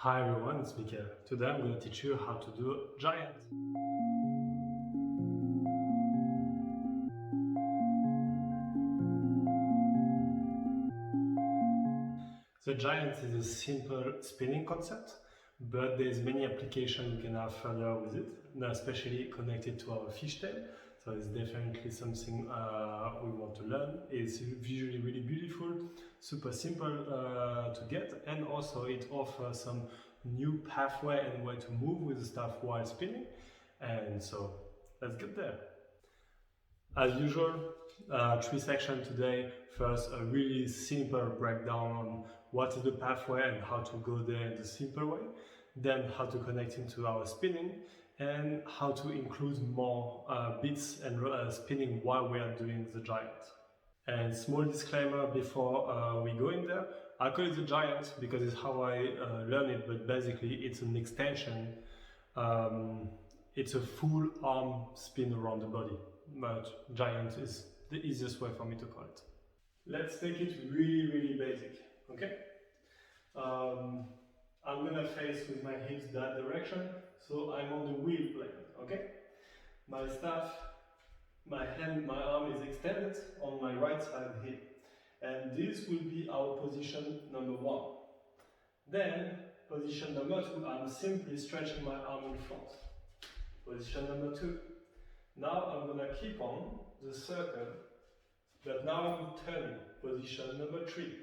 Hi everyone, it's Mikael. Today I'm going to teach you how to do giant. The giant is a simple spinning concept, but there's many applications we can have further with it, now especially connected to our fishtail. So it's definitely something we want to learn. It's visually really beautiful, super simple to get, and also it offers some new pathway and way to move with the stuff while spinning. And so let's get there. As usual, three sections today. First, a really simple breakdown on what is the pathway and how to go there in the simple way. Then how to connect into our spinning and how to include more bits and spinning while we are doing the giant. And small disclaimer before we go in there, I call it the giant because it's how I learn it, but basically it's an extension. It's a full arm spin around the body, but giant is the easiest way for me to call it. Let's take it really basic, okay? I'm gonna face with my hips that direction, so I'm on the wheel plane, okay? My staff, my hand, my arm is extended on my right side here. And this will be our position number one. Then, position number two, I'm simply stretching my arm in front. Position number two. Now I'm gonna keep on the circle, but now I'm turning. Position number three.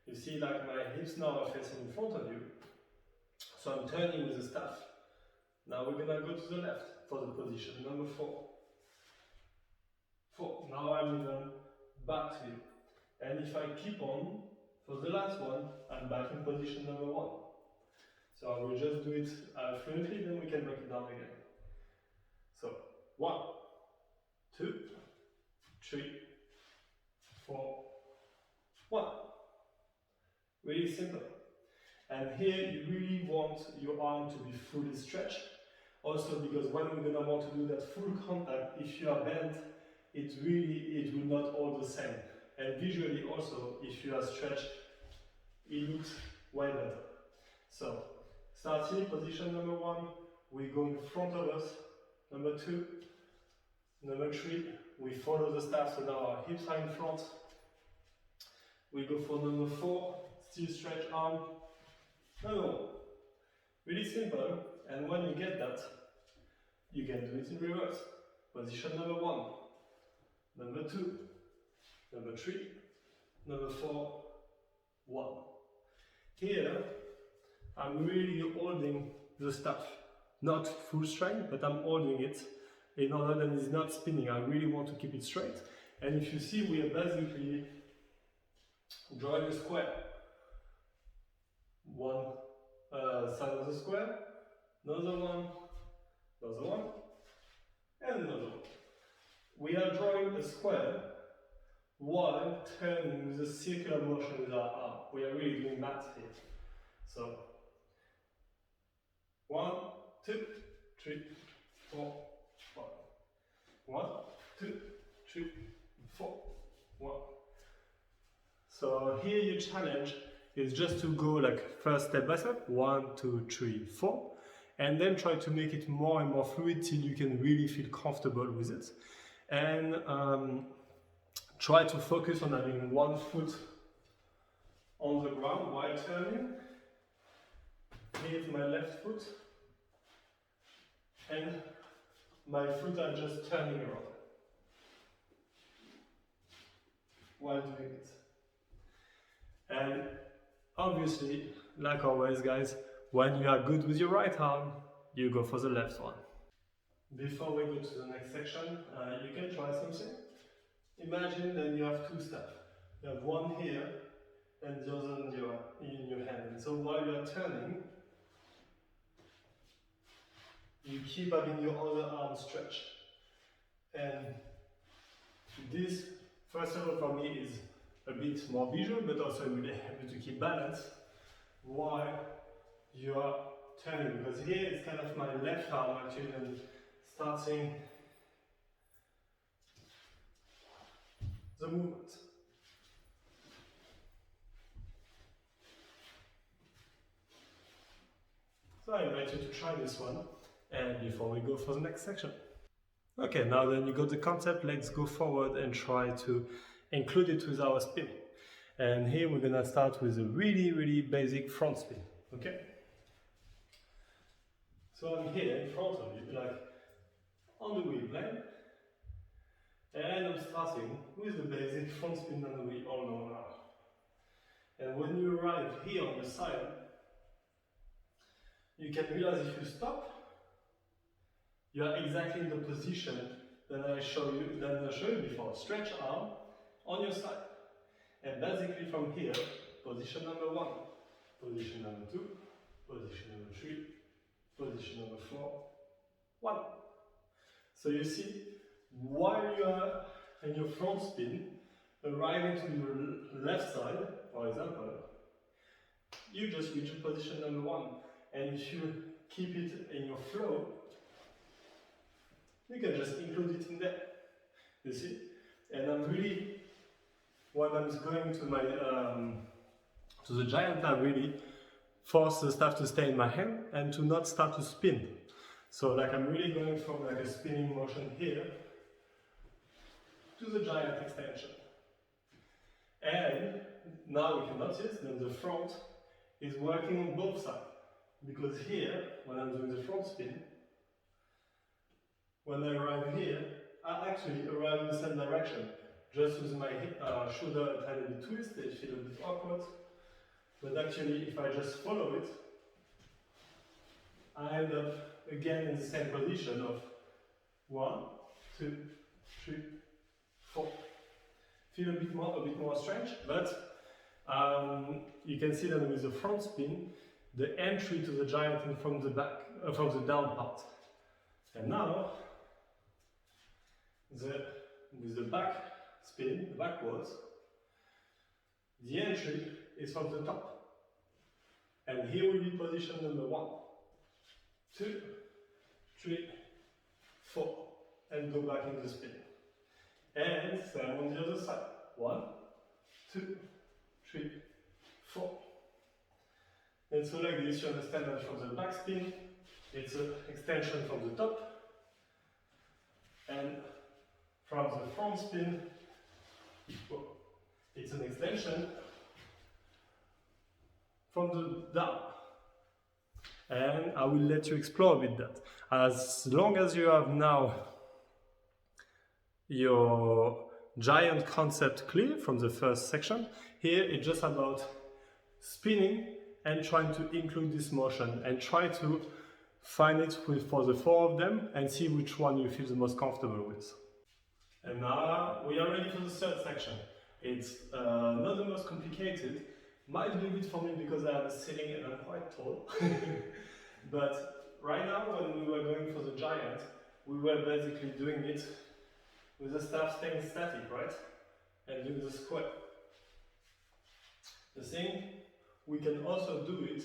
You see, like my hips now are facing in front of you, so I'm turning with the staff. Now we're gonna go to the left for the position number four. Now I'm even back to you. And if I keep on, for the last one, I'm back in position number one. So I will just do it fluently, then we can break it down again. So, 1, 2, 3, 4, 1. Really simple. And here you really want your arm to be fully stretched. Also because when we're gonna want to do that full contact, if you are bent, it will not all the same. And visually also, if you are stretched, it looks way better. So, start here, position number one, we go in front of us. Number two, number three, we follow the staff, so now our hips are in front. We go for number four, still stretch arm. No, really simple, and when you get that, you can do it in reverse. Position number one, number two, number three, number four, one. Here, I'm really holding the staff, not full strength, but I'm holding it in order that it's not spinning. I really want to keep it straight. And if you see, we are basically drawing a square. One side of the square, another one, and another one. We are drawing a square while turning with a circular motion with our arm. We are really doing that here. So, 1, 2, 3, 4, 5. 1, 2, 3, 4, 1. So here your challenge is just to go like first step by step, 1, 2, 3, 4, and then try to make it more and more fluid till you can really feel comfortable with it. And try to focus on having one foot on the ground while turning. Here's my left foot, and my foot are just turning around while doing it. And obviously, like always guys, when you are good with your right arm, you go for the left one. Before we go to the next section, you can try something. Imagine that you have two staff. You have one here and the other in your hand. And so while you are turning, you keep having your other arm stretched. And this, first of all, for me is a bit more visual, but also it will help you to keep balance while you are turning. Because here it's kind of my left arm actually and starting the movement. So I invite you to try this one, and before we go for the next section. Okay, now then you got the concept, let's go forward and try to include it with our spin. And here we're gonna start with a really basic front spin, okay? So I'm here in front of you, like on the wheel plane, and I'm starting with the basic front spin that we all know now. And when you arrive here on the side, you can realize if you stop, you are exactly in the position that I showed you before. Stretch arm on your side. And basically from here, position number 1, position number 2, position number 3, position number 4, 1. So you see, while you are in your front spin, arriving to your left side, for example, you just reach position number 1. And if you keep it in your flow, you can just include it in there, you see? And I'm really, when I'm going to my, to the giant, I really force the staff to stay in my hand and to not start to spin. So like I'm really going from like a spinning motion here to the giant extension. And now we can notice that the front is working on both sides. Because here, when I'm doing the front spin, when I arrive here, I actually arrive in the same direction. Just with my shoulder a tiny bit twist, it feels a bit awkward. But actually, if I just follow it, I end up again in the same position of 1, 2, 3, 4. Feel a bit more strange, but you can see that with the front spin, the entry to the giant and from the back, from the down part. And now, with the back spin, backwards, the entry is from the top. And here will be position number 1, 2, 3, 4, and go back in the spin. And same on the other side. 1, 2, 3, 4. And so like this, you understand that from the back spin, it's an extension from the top. And from the front spin, it's an extension from the down. And I will let you explore a bit that. As long as you have now your giant concept clear from the first section, here it's just about spinning and trying to include this motion and try to find it for the 4 of them and see which one you feel the most comfortable with. And now we are ready for the third section. It's not the most complicated, might be a bit for me because I have a ceiling and I'm quite tall. But right now when we were going for the giant, we were basically doing it with the staff staying static, right? And doing the square. The thing, we can also do it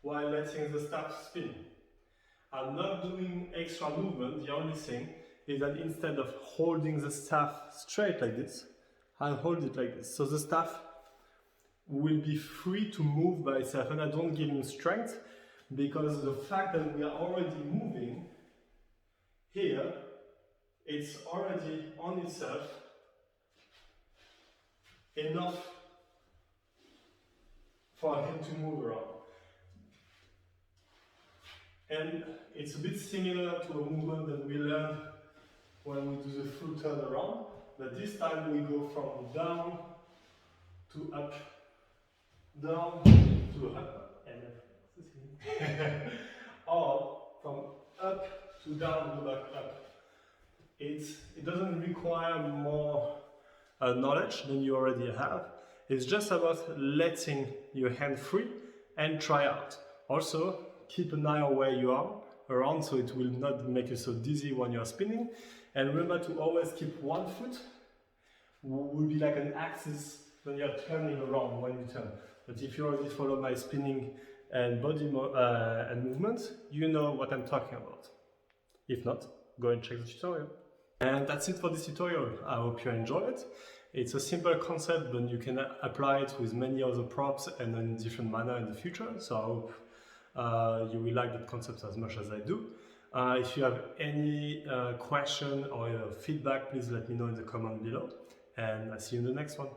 while letting the staff spin. I'm not doing extra movement, the only thing is that instead of holding the staff straight like this, I'll hold it like this. So the staff will be free to move by itself, and I don't give him strength because the fact that we are already moving here, it's already on itself enough for him to move around. And it's a bit similar to a movement that we learned when we do the full turnaround, but this time we go from down to up, down to up, and or from up to down, go back up. It doesn't require more knowledge than you already have. It's just about letting your hand free and try out. Also, keep an eye on where you are around so it will not make you so dizzy when you're spinning. And remember to always keep one foot will be like an axis when you're turning around when you turn. But if you already follow my spinning and body and movements, you know what I'm talking about. If not, go and check the tutorial. And that's it for this tutorial. I hope you enjoy it. It's a simple concept, but you can apply it with many other props and in different manner in the future. So I hope you will like that concept as much as I do. If you have any question or feedback, please let me know in the comment below. And I'll see you in the next one.